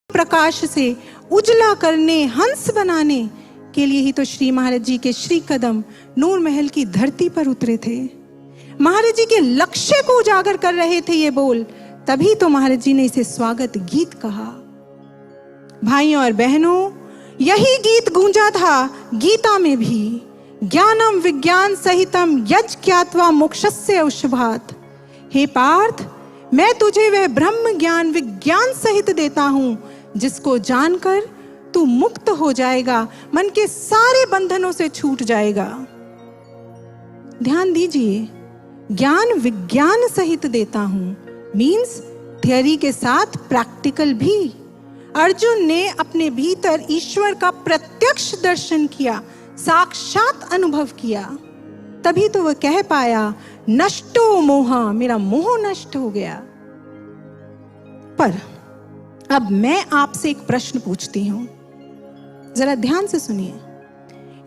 प्रकाश से उजला करने, हंस बनाने के लिए ही तो श्री महाराज जी के श्री कदम नूर महल की धरती पर उतरे थे। महाराज जी के लक्ष्य को उजागर कर रहे थे ये बोल, तभी तो महाराज जी ने इसे स्वागत गीत कहा। भाइयों और बहनों, यही गीत गूंजा था गीता में भी, ज्ञानम विज्ञान सहितम यज् ज्ञात्वा मोक्षस्य उषभात। हे पार्थ, मैं तुझे वह ब्रह्म ज्ञान विज्ञान सहित देता हूं जिसको जानकर तू मुक्त हो जाएगा, मन के सारे बंधनों से छूट जाएगा। ध्यान दीजिए, ज्ञान विज्ञान सहित देता हूं मीन्स थियरी के साथ प्रैक्टिकल भी। अर्जुन ने अपने भीतर ईश्वर का प्रत्यक्ष दर्शन किया, साक्षात अनुभव किया, तभी तो वह कह पाया नष्टो मोह, मेरा मोह नष्ट हो गया। पर अब मैं आपसे एक प्रश्न पूछती हूं, जरा ध्यान से सुनिए।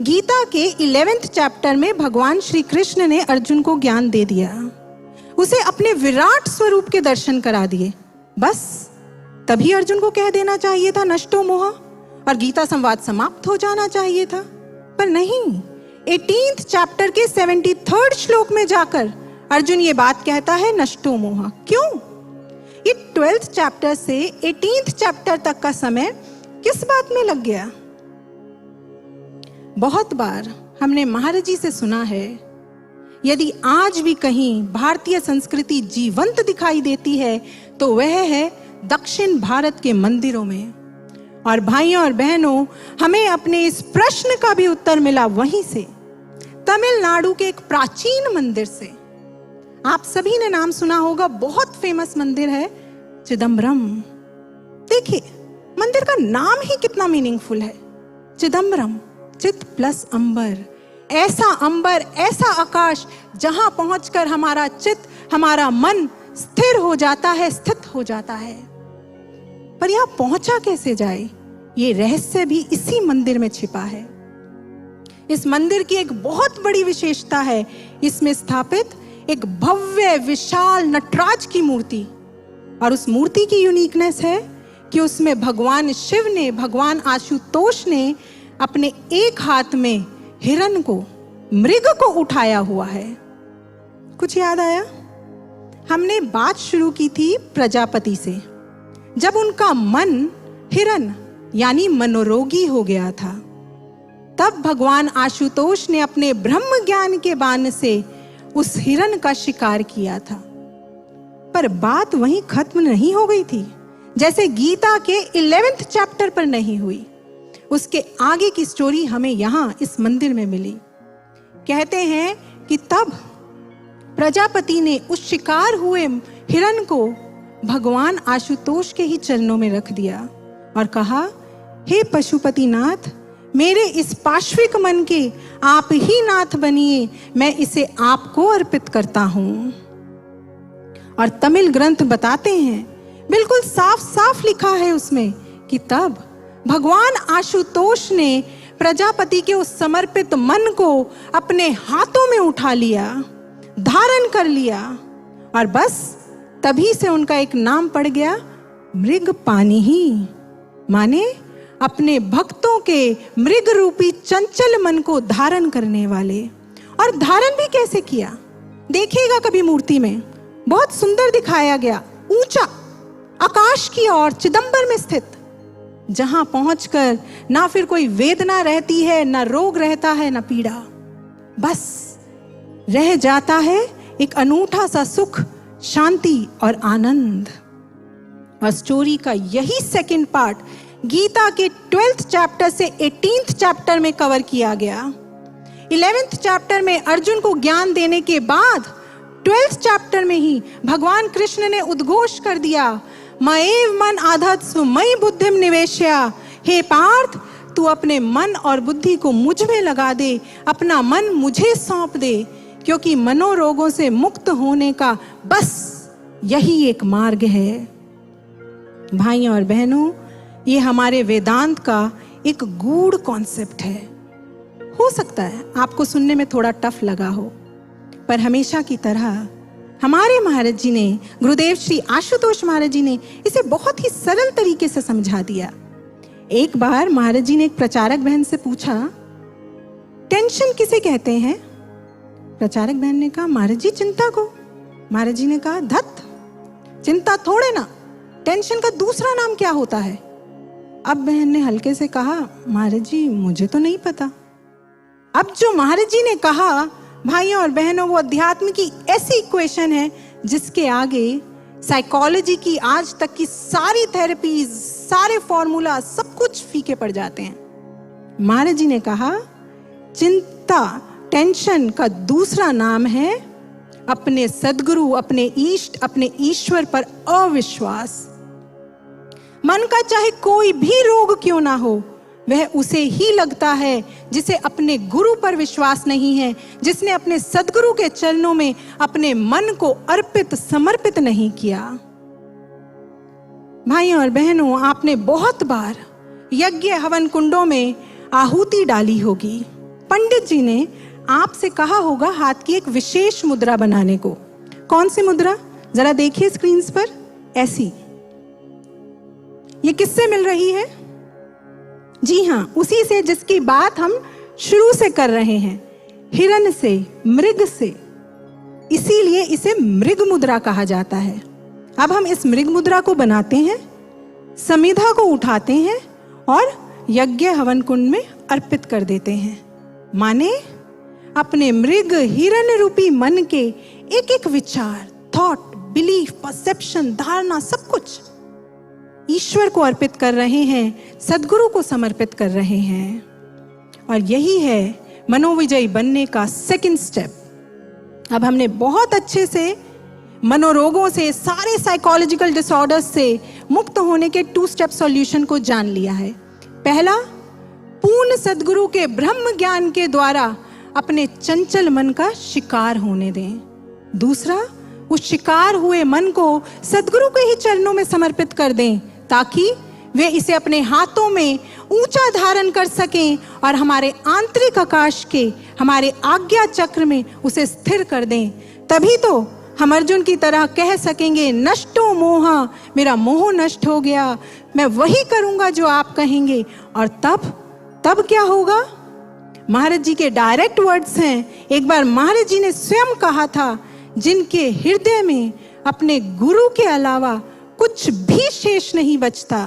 गीता के 11वें चैप्टर में भगवान श्री कृष्ण ने अर्जुन को ज्ञान दे दिया, उसे अपने विराट स्वरूप के दर्शन करा दिए, बस तभी अर्जुन को कह देना चाहिए था नष्टो मोह और गीता संवाद समाप्त हो जाना चाहिए था। पर नहीं, 18th चैप्टर के 73rd श्लोक में जाकर अर्जुन ये बात कहता है नष्टो मोह। क्यों? ये 12th चैप्टर से 18th चैप्टर तक का समय किस बात में लग गया? बहुत बार हमने महाराज जी से सुना है, यदि आज भी कहीं भारतीय संस्कृति जीवंत दिखाई देती है तो वह है दक्षिण भारत के मंदिरों में। और भाइयों और बहनों, हमें अपने इस प्रश्न का भी उत्तर मिला वहीं से, तमिलनाडु के एक प्राचीन मंदिर से। आप सभी ने नाम सुना होगा, बहुत फेमस मंदिर है चिदम्बरम। देखिए, मंदिर का नाम ही कितना मीनिंगफुल है, चिदम्बरम, चित प्लस अंबर। ऐसा अंबर, ऐसा आकाश जहां पहुंचकर हमारा चित, हमारा मन स्थिर हो जाता है, स्थित हो जाता है। पर यहां पहुंचा कैसे जाए, ये रहस्य भी इसी मंदिर में छिपा है। इस मंदिर की एक बहुत बड़ी विशेषता है, इसमें स्थापित एक भव्य विशाल नटराज की मूर्ति। और उस मूर्ति की यूनिकनेस है कि उसमें भगवान शिव ने, भगवान आशुतोष ने अपने एक हाथ में हिरण को, मृग को उठाया हुआ है। कुछ याद आया? हमने बात शुरू की थी प्रजापति से, जब उनका मन हिरण यानी मनोरोगी हो गया था, तब भगवान आशुतोष ने अपने ब्रह्म ज्ञान के बाण से उस हिरण का शिकार किया था। पर बात वहीं खत्म नहीं हो गई थी, जैसे गीता के 11वें चैप्टर पर नहीं हुई। उसके आगे की स्टोरी हमें यहां इस मंदिर में मिली। कहते हैं कि तब प्रजापति ने उस शिकार हुए हिरण को भगवान आशुतोष के ही चरणों में रख दिया और कहा, हे पशुपतिनाथ, मेरे इस पाश्विक मन के आप ही नाथ बनिए, मैं इसे आपको अर्पित करता हूं। और तमिल ग्रंथ बताते हैं, बिल्कुल साफ साफ लिखा है उसमें कि तब भगवान आशुतोष ने प्रजापति के उस समर्पित मन को अपने हाथों में उठा लिया, धारण कर लिया, और बस तभी से उनका एक नाम पड़ गया मृग पानी ही, माने अपने भक्तों के मृग रूपी चंचल मन को धारण करने वाले। और धारण भी कैसे किया देखिएगा कभी मूर्ति में, बहुत सुंदर दिखाया गया, ऊंचा आकाश की ओर चिदंबर में स्थित, जहां पहुंचकर ना फिर कोई वेदना रहती है, ना रोग रहता है, ना पीड़ा, बस रह जाता है एक अनूठा सा सुख, शांति और आनंद। और स्टोरी का यही सेकंड पार्ट गीता के 12th चैप्टर से 18th चैप्टर में कवर किया गया। 11th चैप्टर में अर्जुन को ज्ञान देने के बाद 12th चैप्टर में ही भगवान कृष्ण ने उद्घोष कर दिया, मयेव मन आधत्स्व मयि बुद्धिम निवेश्य। हे पार्थ, तू अपने मन और बुद्धि को मुझ में लगा दे, अपना मन मुझे सौंप दे, क्योंकि मनोरोगों से मुक्त होने का बस यही एक मार्ग है। भाइयों और बहनों, ये हमारे वेदांत का एक गूढ़ कॉन्सेप्ट है। हो सकता है आपको सुनने में थोड़ा टफ लगा हो, पर हमेशा की तरह हमारे महाराज जी ने, गुरुदेव श्री आशुतोष महाराज जी ने इसे बहुत ही सरल तरीके से समझा दिया। एक बार महाराज जी ने एक प्रचारक बहन से पूछा, टेंशन किसे कहते हैं? प्रचारक बहन ने कहा, महाराज जी चिंता को। महाराज जी ने कहा, धत, चिंता थोड़े ना, टेंशन का दूसरा नाम क्या होता है? अब बहन ने हल्के से कहा, महाराज जी मुझे तो नहीं पता। अब जो महाराज जी ने कहा, भाइयों और बहनों, वो अध्यात्म की ऐसी इक्वेशन है जिसके आगे साइकोलॉजी की आज तक की सारी थेरेपीज, सारे फॉर्मूला, सब कुछ फीके पड़ जाते हैं। महाराज जी ने कहा, चिंता, टेंशन का दूसरा नाम है अपने सद्गुरु, अपने इष्ट, अपने ईश्वर पर अविश्वास। मन का चाहे कोई भी रोग क्यों ना हो, वह उसे ही लगता है जिसे अपने गुरु पर विश्वास नहीं है, जिसने अपने सद्गुरु के चरणों में अपने मन को अर्पित, समर्पित नहीं किया। भाइयों और बहनों, आपने बहुत बार यज्ञ हवन कुंडों में आहुति डाली होगी। पंडित जी ने आपसे कहा होगा हाथ की एक विशेष मुद्रा बनाने को। कौन सी मुद्रा? जरा देखिए स्क्रीन पर, ऐसी। ये किससे मिल रही है? जी हाँ, उसी से जिसकी बात हम शुरू से कर रहे हैं, हिरण से, मृग से। इसीलिए इसे मृग मुद्रा कहा जाता है। अब हम इस मृग मुद्रा को बनाते हैं, समिधा को उठाते हैं और यज्ञ हवन कुंड में अर्पित कर देते हैं। माने अपने मृग हिरण रूपी मन के एक एक विचार, थॉट, बिलीफ, परसेप्शन, धारणा, सब कुछ ईश्वर को अर्पित कर रहे हैं, सद्गुरु को समर्पित कर रहे हैं। और यही है मनोविजयी बनने का सेकंड स्टेप। अब हमने बहुत अच्छे से मनोरोगों से, सारे साइकोलॉजिकल डिसऑर्डर्स से मुक्त होने के 2 स्टेप सॉल्यूशन को जान लिया है। पहला, पूर्ण सद्गुरु के ब्रह्म ज्ञान के द्वारा अपने चंचल मन का शिकार होने दें। दूसरा, उस शिकार हुए मन को सद्गुरु के ही चरणों में समर्पित कर दें, ताकि वे इसे अपने हाथों में ऊंचा धारण कर सकें और हमारे आंतरिक आकाश के, हमारे आज्ञा चक्र में उसे स्थिर कर दें। तभी तो हम अर्जुन की तरह कह सकेंगे, नष्टो मोह, मेरा मोह नष्ट हो गया, मैं वही करूंगा जो आप कहेंगे। और तब क्या होगा? महाराज जी के डायरेक्ट वर्ड्स हैं। एक बार महाराज जी ने स्वयं कहा था, जिनके हृदय में अपने गुरु के अलावा कुछ भी शेष नहीं बचता,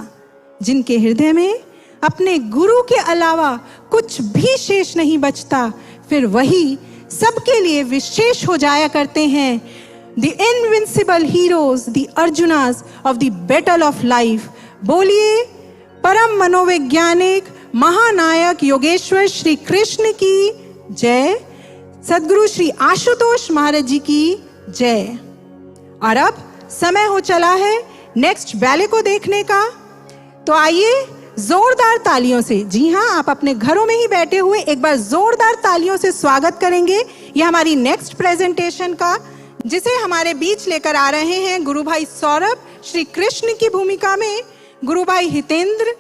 जिनके हृदय में अपने गुरु के अलावा कुछ भी शेष नहीं बचता, फिर वही सबके लिए विशेष हो जाया करते हैं। The invincible heroes, the Arjunas of the battle of life। बोलिए परम मनोवैज्ञानिक महानायक योगेश्वर श्री कृष्ण की जय, सद्गुरु श्री आशुतोष महाराज जी की जय। और अब समय हो चला है नेक्स्ट बैले को देखने का। तो आइए जोरदार तालियों से, जी हाँ, आप अपने घरों में ही बैठे हुए एक बार जोरदार तालियों से स्वागत करेंगे ये हमारी नेक्स्ट प्रेजेंटेशन का, जिसे हमारे बीच लेकर आ रहे हैं गुरु भाई सौरभ श्री कृष्ण की भूमिका में, गुरु भाई हितेंद्र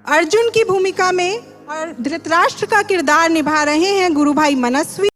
अर्जुन की भूमिका में, और धृतराष्ट्र का किरदार निभा रहे हैं गुरु भाई मनस्वी।